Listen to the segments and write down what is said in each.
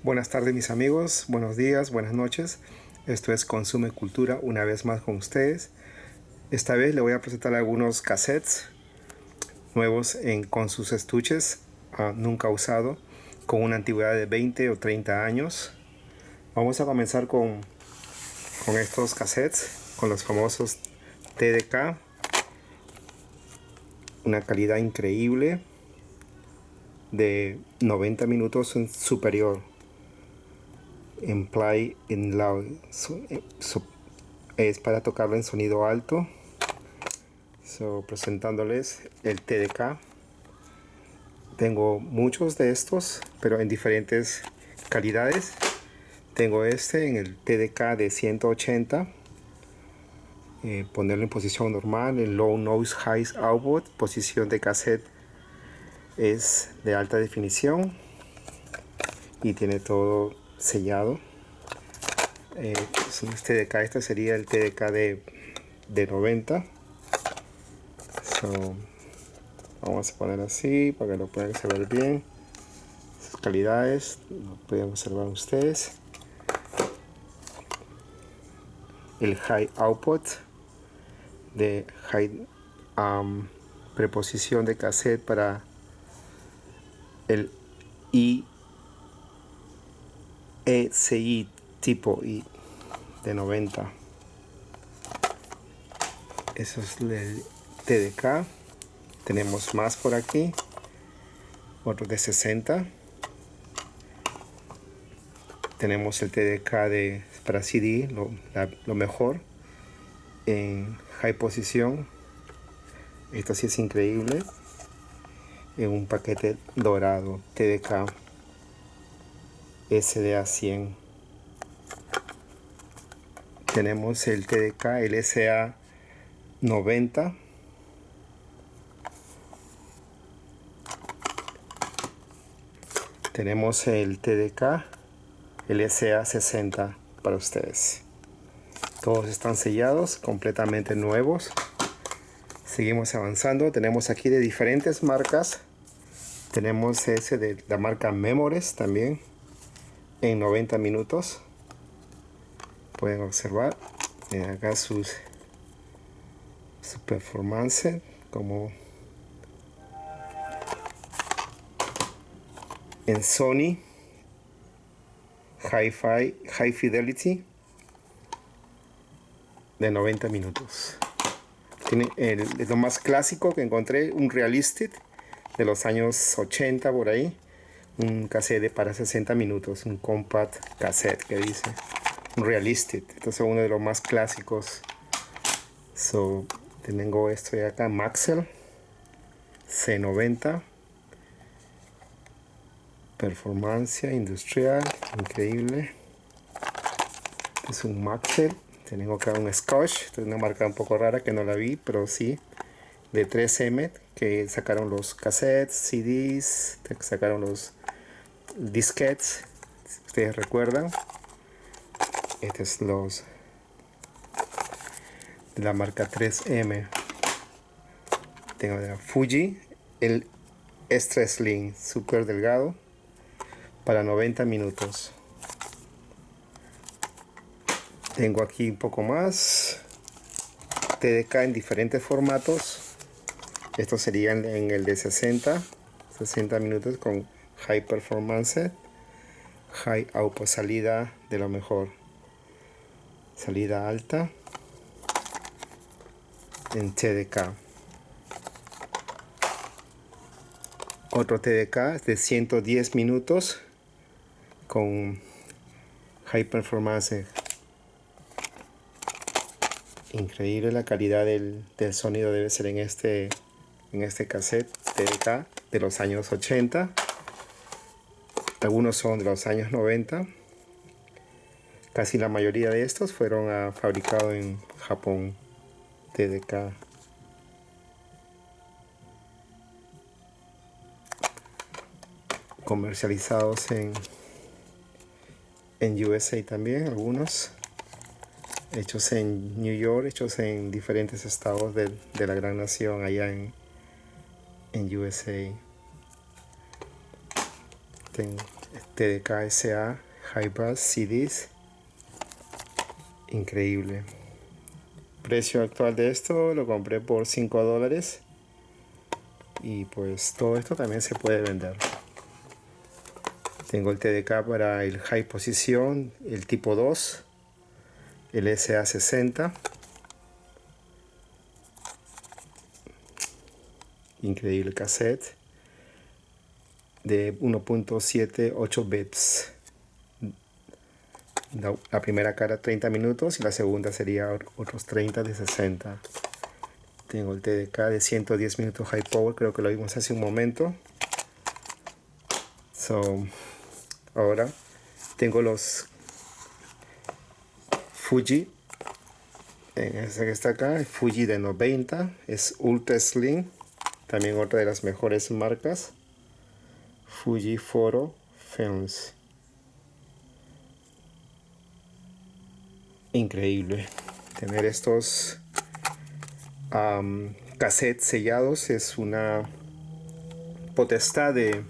Buenas tardes mis amigos, buenos días, buenas noches. Esto es Consume Cultura una vez más con ustedes. Esta vez le voy a presentar algunos cassettes nuevos con sus estuches nunca usado, con una antigüedad de 20 o 30 años. Vamos a comenzar con estos cassettes, con los famosos TDK. Una calidad increíble de 90 minutos superior en play en loud. Es para tocarlo en sonido alto. Presentándoles el TDK. Tengo muchos de estos, pero en diferentes calidades. Tengo este en el TDK de 180. Ponerlo en posición normal, en low noise high output. Posición de cassette es de alta definición y tiene todo sellado. Este sería el TDK de 90. Vamos a poner así para que lo puedan ver bien. Sus calidades lo pueden observar ustedes. El high output de high preposición de cassette para el ECI tipo I de 90. Eso es el TDK. Tenemos más por aquí, otro de 60. Tenemos el TDK para CD, lo mejor en high posición. Esto sí es increíble, en un paquete dorado TDK SDA 100. Tenemos el TDK LSA 90. Tenemos el TDK LSA 60 para ustedes. Todos están sellados, completamente nuevos. Seguimos avanzando. Tenemos aquí de diferentes marcas. Tenemos ese de la marca Memores también en 90 minutos. Pueden observar acá su performance como en Sony High Fidelity de 90 minutos. Es lo más clásico que encontré, un Realistic de los años 80 por ahí. Un cassette para 60 minutos, un compact cassette que dice. Un Realistic, este es uno de los más clásicos. Tengo esto de acá, Maxell C90. Performance industrial, increíble. Es un Maxell. Tengo acá un Scotch, es una marca un poco rara que no la vi, pero sí, de 3M, que sacaron los cassettes, CDs, sacaron los disquetes, si ustedes recuerdan. Este es los de la marca 3M. Tengo de la Fuji, el Extra Slim, super delgado, para 90 minutos. Tengo aquí un poco más TDK en diferentes formatos. Estos serían en el de 60 minutos con high performance, high output, salida de lo mejor, salida alta en TDK. Otro TDK de 110 minutos con high performance. Increíble la calidad del sonido debe ser en este cassette TDK de los años 80. Algunos son de los años 90. Casi la mayoría de estos fueron fabricados en Japón. TDK. Comercializados en USA también, algunos. Hechos en New York, hechos en diferentes estados de la gran nación allá en USA. TDK SA Hi-Bass CDs. Increíble. Precio actual de esto lo compré por $5. Y pues todo esto también se puede vender. Tengo el TDK para el high posición, el tipo 2, el SA60. Increíble cassette de 1.78 bits. La primera cara 30 minutos y la segunda sería otros 30 de 60. Tengo el TDK de 110 minutos high power, creo que lo vimos hace un momento. Ahora tengo los Fuji. Ese que está acá, el Fuji de 90, es Ultra Slim. También otra de las mejores marcas. Fuji Photo Films. Increíble. Tener estos cassettes sellados es una potestad de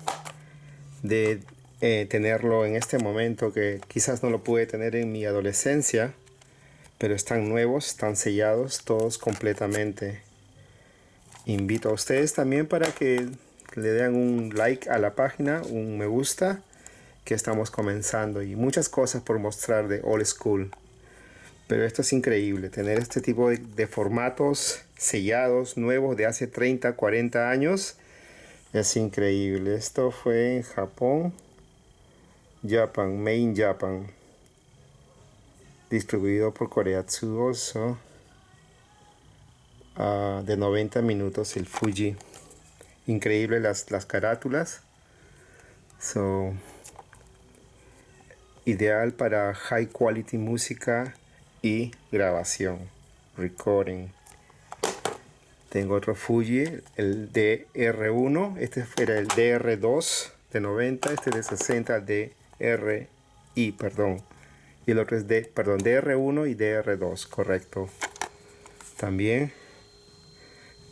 tenerlo en este momento, que quizás no lo pude tener en mi adolescencia, pero están nuevos, están sellados todos completamente. Invito a ustedes también para que le den un like a la página, un me gusta, que estamos comenzando, y muchas cosas por mostrar de old school. Pero esto es increíble, tener este tipo de formatos sellados, nuevos, de hace 30, 40 años. Es increíble. Esto fue en Japón, Made in Japan. Distribuido por Koreatsu also. De 90 minutos el Fuji. Increíble las carátulas. Ideal para high quality música y grabación, recording. Tengo otro Fuji, el DR1, este era el DR2 de 90, este de 60, DRI, perdón. Y el otro es DR1 y DR2, correcto. También,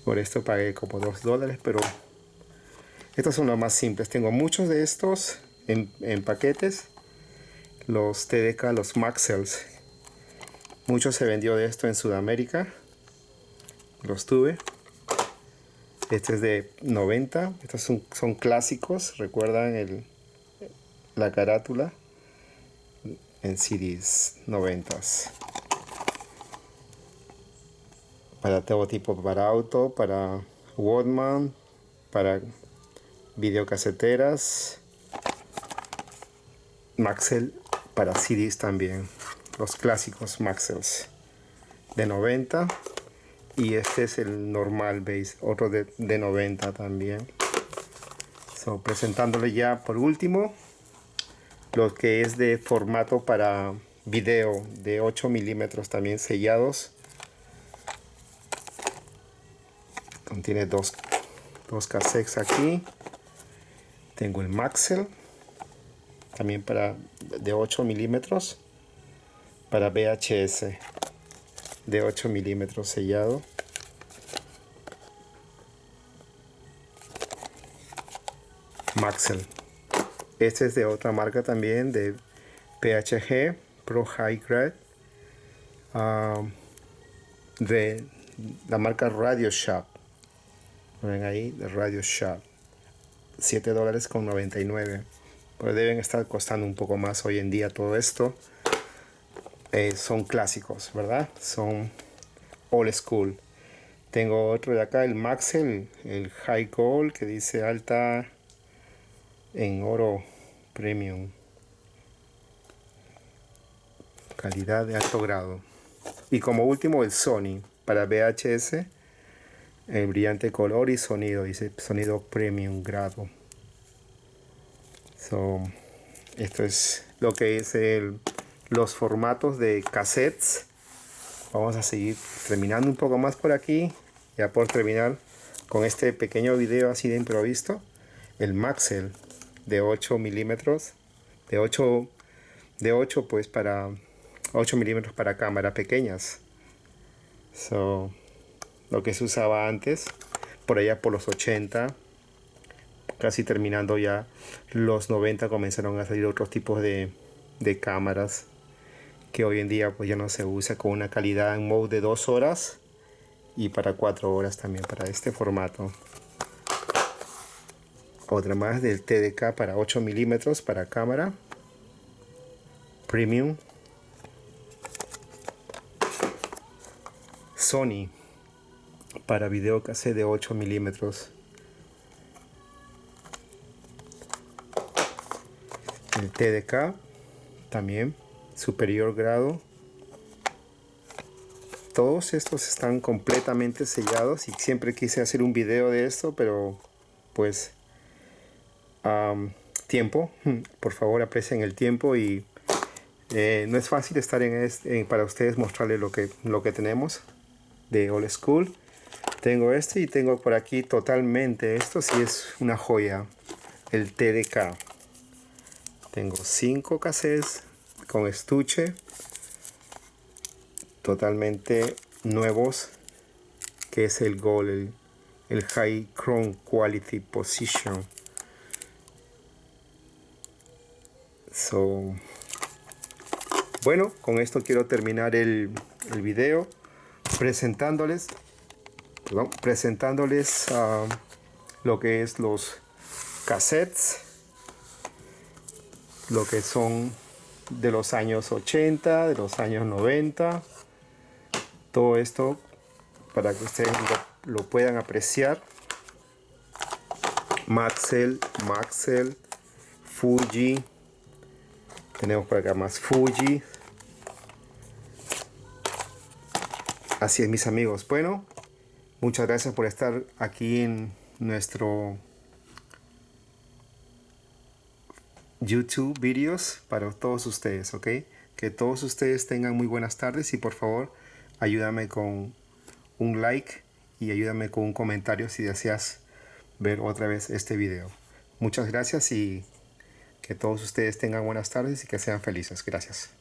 por esto pagué como $2, pero estos son los más simples. Tengo muchos de estos en paquetes. Los TDK, los Maxells. Mucho se vendió de esto en Sudamérica. Los tuve. Este es de 90. Estos son clásicos. Recuerdan la carátula en CDs 90s. Para todo tipo, para auto, para Walkman, para videocaseteras. Maxell para CDs también. Los clásicos Maxells de 90. Y este es el normal base, otro de 90 también. Presentándole ya por último lo que es de formato para video de 8 milímetros también sellados. Contiene dos cassettes aquí. Tengo el Maxell también de 8 milímetros para VHS de 8 milímetros sellado. Maxell. Este es de otra marca también, de PHG Pro High Grade, de la marca Radio Shop. Ven ahí, de Radio Shop, $7.99. Pero deben estar costando un poco más hoy en día todo esto. Son clásicos, ¿verdad? Son old school. Tengo otro de acá, el Maxell, el High Gold, que dice alta en oro premium, calidad de alto grado. Y como último el Sony para VHS, el brillante color y sonido, dice sonido premium grado. Esto es lo que es los formatos de cassettes. Vamos a seguir terminando un poco más por aquí, ya por terminar con este pequeño video así de improviso. El Maxell de 8 milímetros, de 8 pues para 8 milímetros para cámaras pequeñas. Lo que se usaba antes, por allá por los 80, casi terminando ya los 90 comenzaron a salir otros tipos de cámaras que hoy en día pues ya no se usa, con una calidad en mode de 2 horas y para 4 horas también para este formato. Otra más del TDK para 8 milímetros para cámara premium. Sony para video cassette de 8 milímetros. El TDK también superior grado. Todos estos están completamente sellados y siempre quise hacer un video de esto, pero pues tiempo, por favor aprecien el tiempo y no es fácil estar para ustedes mostrarles lo que tenemos de old school. Tengo este y tengo por aquí totalmente, esto sí es una joya, el TDK. Tengo 5 cassettes con estuche totalmente nuevos, que es el Gold, el High Chrome Quality Position. Bueno, con esto quiero terminar el video presentándoles lo que es los cassettes, lo que son de los años 80, de los años 90, todo esto para que ustedes lo puedan apreciar. Maxell, Fuji, tenemos por acá más Fuji. Así es, mis amigos. Bueno, muchas gracias por estar aquí en nuestro YouTube videos para todos ustedes, ¿ok? Que todos ustedes tengan muy buenas tardes y por favor ayúdame con un like y ayúdame con un comentario si deseas ver otra vez este video. Muchas gracias y que todos ustedes tengan buenas tardes y que sean felices. Gracias.